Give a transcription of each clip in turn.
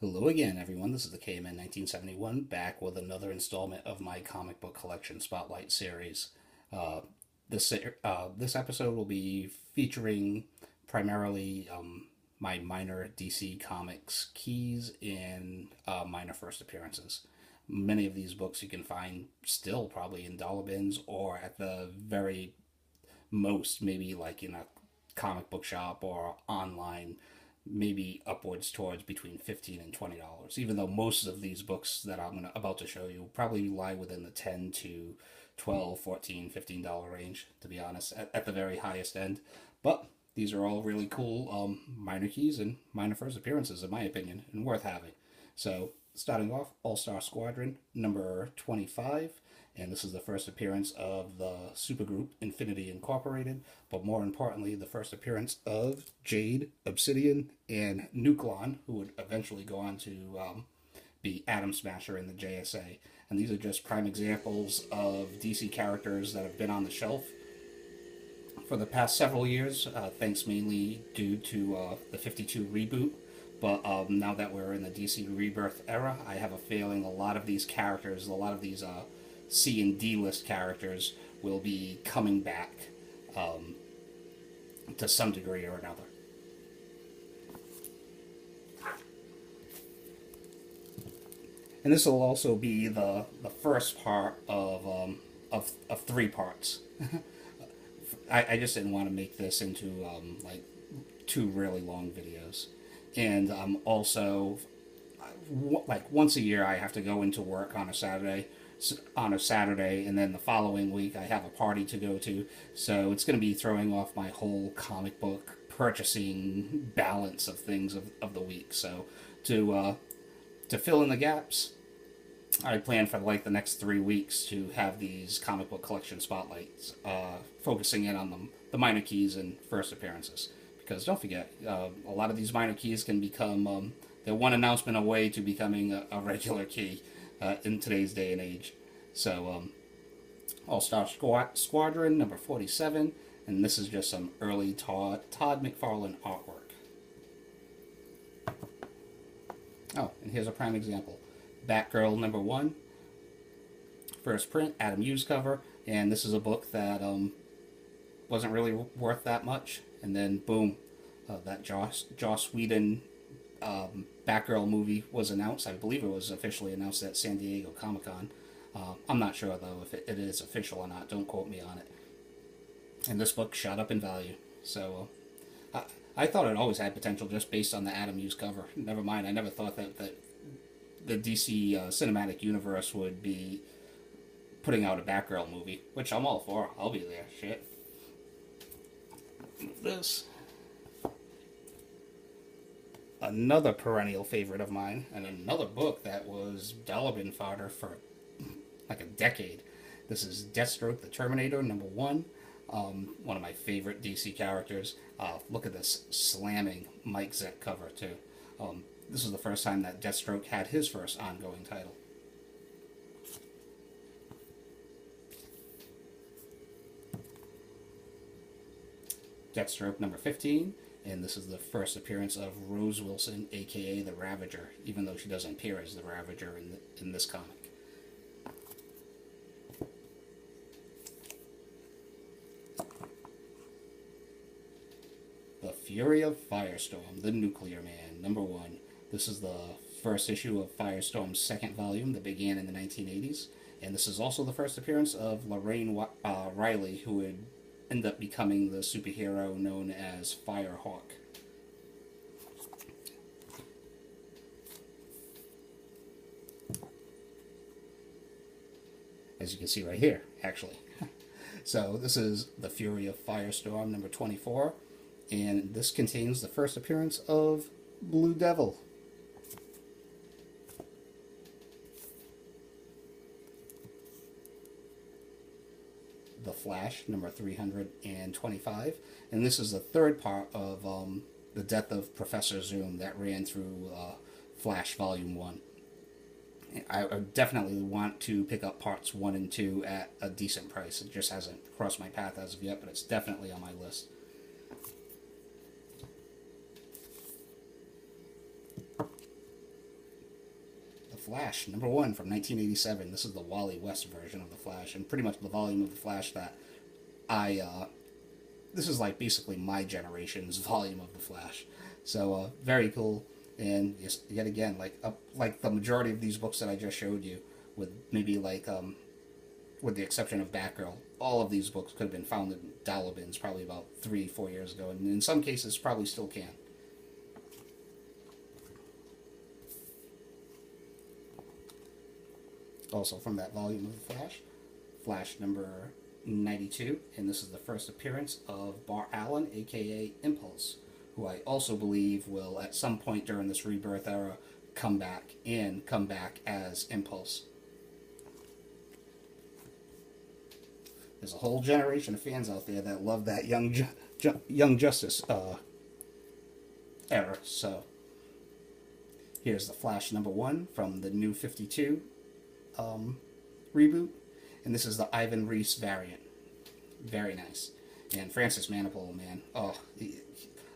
Hello again, everyone. This is the KMN 1971 back with another installment of my comic book collection spotlight series. Uh, this episode will be featuring primarily my minor DC Comics keys and minor first appearances. Many of these books you can find still probably in dollar bins or at the very most, maybe like in a comic book shop or online, maybe upwards towards between $15 and $20. Even though most of these books that about to show you probably lie within the 10 to 12, 14, $15 range, to be honest, at the very highest end. But these are all really cool minor keys and minor first appearances, in my opinion, and worth having. So, starting off, All Star Squadron number 25. And this is the first appearance of the supergroup Infinity Incorporated, but more importantly, the first appearance of Jade, Obsidian, and Nuklon, who would eventually go on to be Atom Smasher in the JSA. And these are just prime examples of DC characters that have been on the shelf for the past several years, thanks mainly due to the 52 reboot. But now that we're in the DC Rebirth era, I have a feeling a lot of these characters, a lot of these C and D list characters will be coming back to some degree or another. And this will also be the first part of three parts. I just didn't want to make this into like two really long videos. And also, like once a year, I have to go into work on a Saturday, and then the following week I have a party to go to. So it's going to be throwing off my whole comic book purchasing balance of things of the week. So to fill in the gaps, I plan for like the next 3 weeks to have these comic book collection spotlights, focusing in on the minor keys and first appearances. Because don't forget, a lot of these minor keys can become, they're one announcement away to becoming a regular key in today's day and age. So, All-Star Squadron, number 47, and this is just some early Todd McFarlane artwork. Oh, and here's a prime example. Batgirl, number 1, first print, Adam Hughes cover, and this is a book that wasn't really worth that much. And then, boom, that Joss Whedon Batgirl movie was announced. I believe it was officially announced at San Diego Comic-Con. I'm not sure, though, if it is official or not. Don't quote me on it. And this book shot up in value. So, I thought it always had potential just based on the Adam Hughes cover. Never mind, I never thought that the DC cinematic universe would be putting out a Batgirl movie, which I'm all for. I'll be there. Shit. This. Another perennial favorite of mine, and another book that was dollar bin fodder for like a decade. This is Deathstroke the Terminator, number 1. One of my favorite DC characters. Look at this slamming Mike Zeck cover, too. This is the first time that Deathstroke had his first ongoing title. Deathstroke number 15, and this is the first appearance of Rose Wilson, aka the Ravager, even though she doesn't appear as the Ravager in this comic. The Fury of Firestorm, the Nuclear Man, number 1. This is the first issue of Firestorm's second volume that began in the 1980s, and this is also the first appearance of Lorraine Riley, who would end up becoming the superhero known as Firehawk. As you can see right here, actually. So this is The Fury of Firestorm, number 24, and this contains the first appearance of Blue Devil. The Flash, number 325, and this is the third part of the death of Professor Zoom that ran through Flash Volume 1. I definitely want to pick up parts 1 and 2 at a decent price. It just hasn't crossed my path as of yet, but it's definitely on my list. Flash, number 1 from 1987. This is the Wally West version of the Flash, and pretty much the volume of the Flash that this is like basically my generation's volume of the Flash. So very cool, and yet again, like the majority of these books that I just showed you, with maybe with the exception of Batgirl, all of these books could have been found in dollar bins probably about 3-4 years ago, and in some cases probably still can. Also from that volume of the Flash, Flash number 92, and this is the first appearance of Bart Allen, aka Impulse, who I also believe will at some point during this rebirth era come back as Impulse. There's a whole generation of fans out there that love that Young Justice era. So here's the Flash number 1 from the New 52 reboot, and this is the Ivan Reis variant. Very nice. And Francis Manapul, man,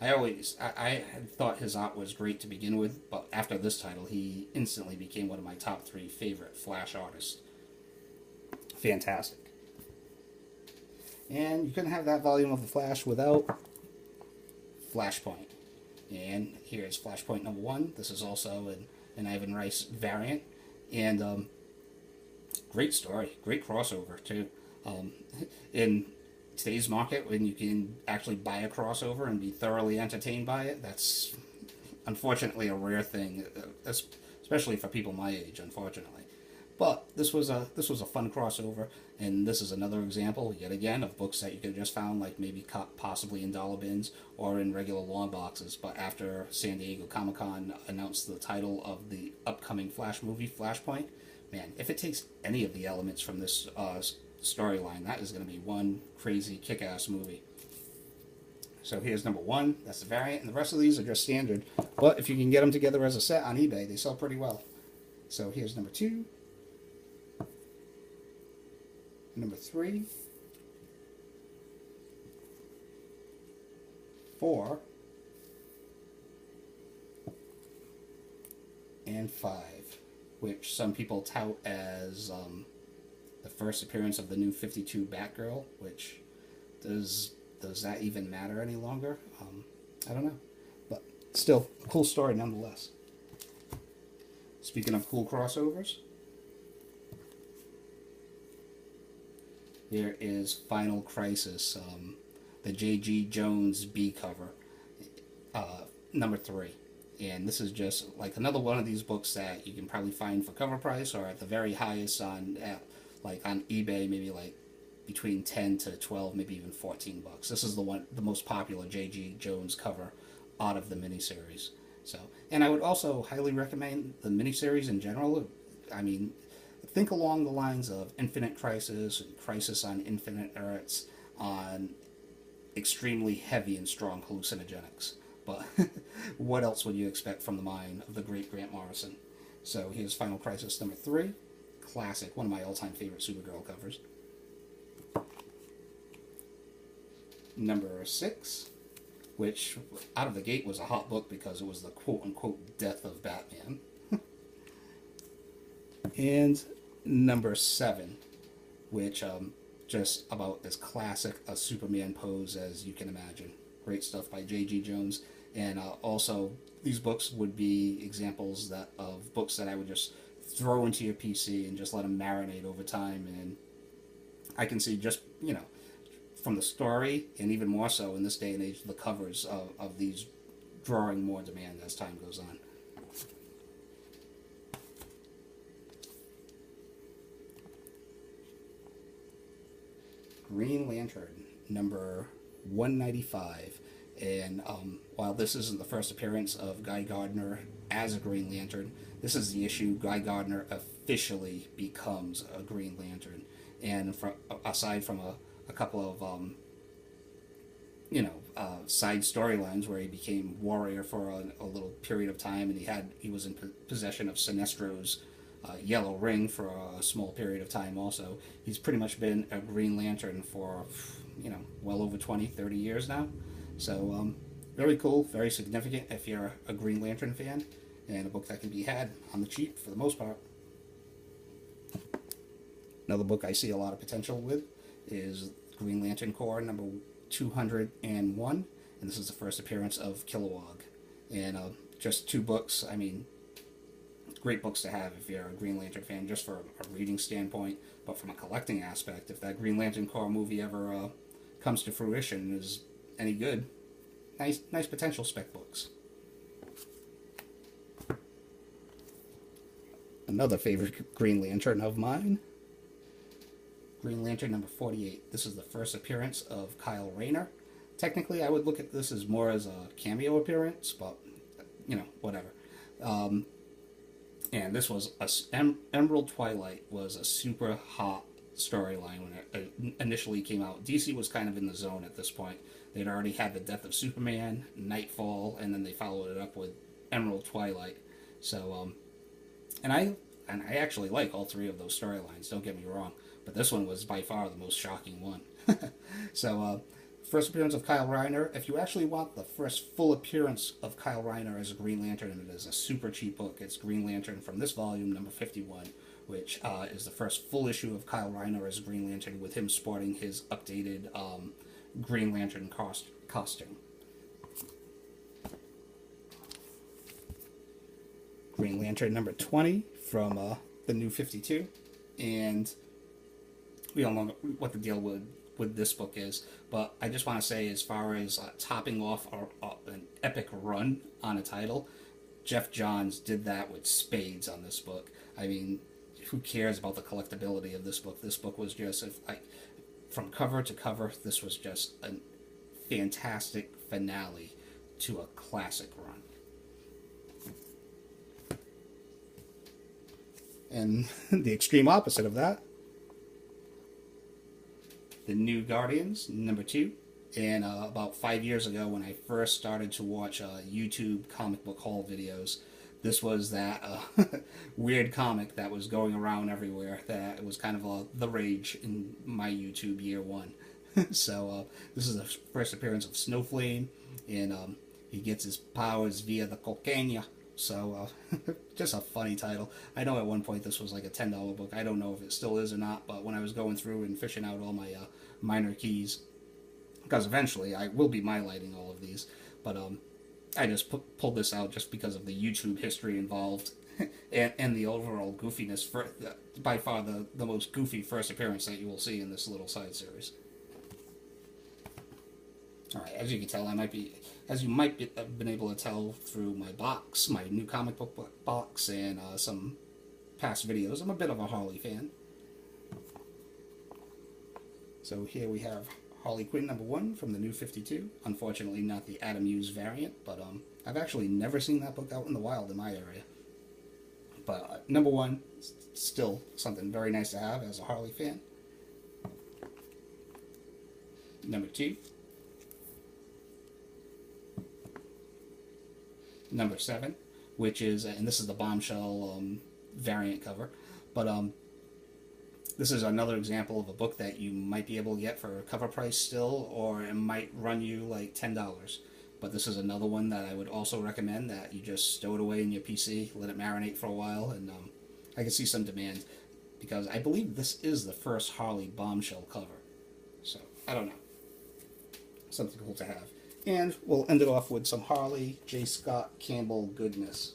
I had thought his art was great to begin with, but after this title, he instantly became one of my top 3 favorite Flash artists. Fantastic. And you couldn't have that volume of the Flash without Flashpoint. And here's Flashpoint number 1. This is also an Ivan Reis variant, and great story, great crossover too. In today's market, when you can actually buy a crossover and be thoroughly entertained by it, that's unfortunately a rare thing, especially for people my age, unfortunately. But this was a fun crossover, and this is another example, yet again, of books that you could have just found, like maybe possibly in dollar bins or in regular long boxes. But after San Diego Comic-Con announced the title of the upcoming Flash movie, Flashpoint, man, if it takes any of the elements from this storyline, that is going to be one crazy kick-ass movie. So here's number 1, that's the variant, and the rest of these are just standard. But if you can get them together as a set on eBay, they sell pretty well. So here's number 2. Number 3, 4, and 5, which some people tout as the first appearance of the New 52 Batgirl, which does that even matter any longer? I don't know, but still, cool story nonetheless. Speaking of cool crossovers, here is Final Crisis, the J.G. Jones B cover, number 3. And this is just like another one of these books that you can probably find for cover price, or at the very highest on eBay, maybe like between 10 to 12, maybe even 14 bucks. This is the most popular J.G. Jones cover out of the miniseries. So, and I would also highly recommend the miniseries in general. I mean, think along the lines of Infinite Crisis and Crisis on Infinite Earths, on extremely heavy and strong hallucinogenics. But what else would you expect from the mind of the great Grant Morrison? So here's Final Crisis number 3. Classic, one of my all-time favorite Supergirl covers. Number 6, which out of the gate was a hot book because it was the quote-unquote death of Batman. And number 7, which just about as classic a Superman pose as you can imagine. Great stuff by J.G. Jones. And also, these books would be examples of books that I would just throw into your PC and just let them marinate over time. And I can see just, from the story, and even more so in this day and age, the covers of these drawing more demand as time goes on. Green Lantern, number 195. And while this isn't the first appearance of Guy Gardner as a Green Lantern, this is the issue Guy Gardner officially becomes a Green Lantern. And aside from a couple of side storylines where he became warrior for a little period of time, and he was in possession of Sinestro's yellow ring for a small period of time also. He's pretty much been a Green Lantern for, well over 20-30 years now. So, very cool, very significant if you're a Green Lantern fan. and a book that can be had on the cheap for the most part. Another book I see a lot of potential with is Green Lantern Corps number 201, and this is the first appearance of Kilowog. And just two books, I mean, great books to have if you're a Green Lantern fan, just for a reading standpoint, but from a collecting aspect, if that Green Lantern Corps movie ever comes to fruition, is any good, nice potential spec books. Another favorite Green Lantern of mine, Green Lantern number 48. This is the first appearance of Kyle Rayner. Technically, I would look at this as more as a cameo appearance, but, whatever. And this was Emerald Twilight was a super hot storyline when it initially came out. DC was kind of in the zone at this point. They'd already had the death of Superman, Nightfall, and then they followed it up with Emerald Twilight. So, and I actually like all three of those storylines, don't get me wrong, but this one was by far the most shocking one. So, first appearance of Kyle Rayner. If you actually want the first full appearance of Kyle Rayner as a Green Lantern, and it is a super cheap book, it's Green Lantern from this volume, number 51, which is the first full issue of Kyle Rayner as Green Lantern, with him sporting his updated Green Lantern costume. Green Lantern number 20 from the New 52, and we all know what the deal with this book is, but I just want to say, as far as topping off an epic run on a title, Jeff Johns did that with spades on this book. I mean, who cares about the collectability of this book? This book was just, from cover to cover, this was just a fantastic finale to a classic run. And the extreme opposite of that, The New Guardians, number 2. And about 5 years ago, when I first started to watch YouTube comic book haul videos, this was that weird comic that was going around everywhere, that was kind of the rage in my YouTube year one. So this is the first appearance of Snowflame, and he gets his powers via the cocaine. So, just a funny title. I know at one point this was like a $10 book. I don't know if it still is or not, but when I was going through and fishing out all my minor keys, because eventually I will be mylighting all of these, but I just pulled this out just because of the YouTube history involved and the overall goofiness. By far the most goofy first appearance that you will see in this little side series. Alright, as you can tell, as you might have been able to tell through my box, my new comic book box, and some past videos, I'm a bit of a Harley fan. So here we have Harley Quinn number 1 from the New 52. Unfortunately, not the Adam Hughes variant, but I've actually never seen that book out in the wild in my area. But number 1, still something very nice to have as a Harley fan. Number 2. Number 7, which is, and this is the Bombshell variant cover, but this is another example of a book that you might be able to get for a cover price still, or it might run you like $10. But this is another one that I would also recommend, that you just stow it away in your PC, let it marinate for a while, and I can see some demand, because I believe this is the first Harley Bombshell cover. So, I don't know. Something cool to have. And we'll end it off with some Harley J. Scott Campbell goodness.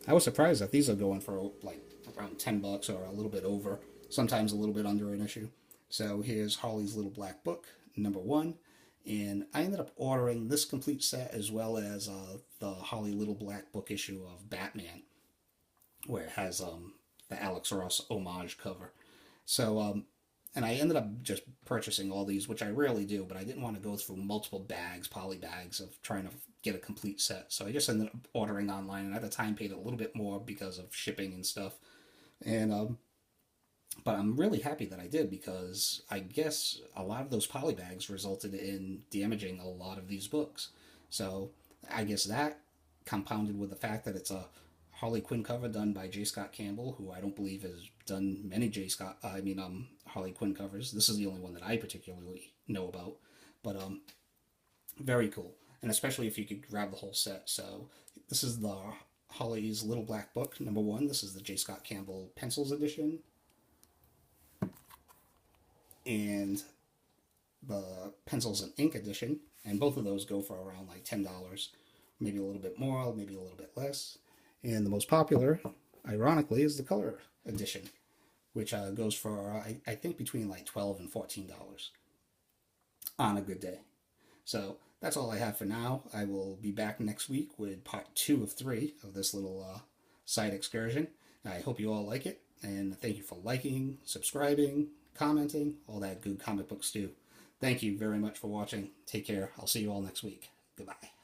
I was surprised that these are going for like around $10 or a little bit over, sometimes a little bit under an issue. So here's Harley's Little Black Book, number 1. And I ended up ordering this complete set, as well as the Harley Little Black Book issue of Batman, where it has the Alex Ross homage cover. So, and I ended up just purchasing all these, which I rarely do, but I didn't want to go through multiple bags, poly bags, of trying to get a complete set. So I just ended up ordering online, and at the time paid a little bit more because of shipping and stuff. And but I'm really happy that I did, because I guess a lot of those poly bags resulted in damaging a lot of these books. So I guess that, compounded with the fact that it's a Harley Quinn cover done by J. Scott Campbell, who I don't believe has done many Harley Quinn covers. This is the only one that I particularly know about. But very cool. and especially if you could grab the whole set. So this is the Holly's Little Black Book #1. This is the J. Scott Campbell Pencils edition, and the Pencils and Ink edition, and both of those go for around like $10, maybe a little bit more, maybe a little bit less. And the most popular, ironically, is the color edition, which goes for I think between like $12 and $14 on a good day. So that's all I have for now. I will be back next week with part 2 of 3 of this little side excursion. I hope you all like it, and thank you for liking, subscribing, commenting, all that good comic book stew. Thank you very much for watching. Take care. I'll see you all next week. Goodbye.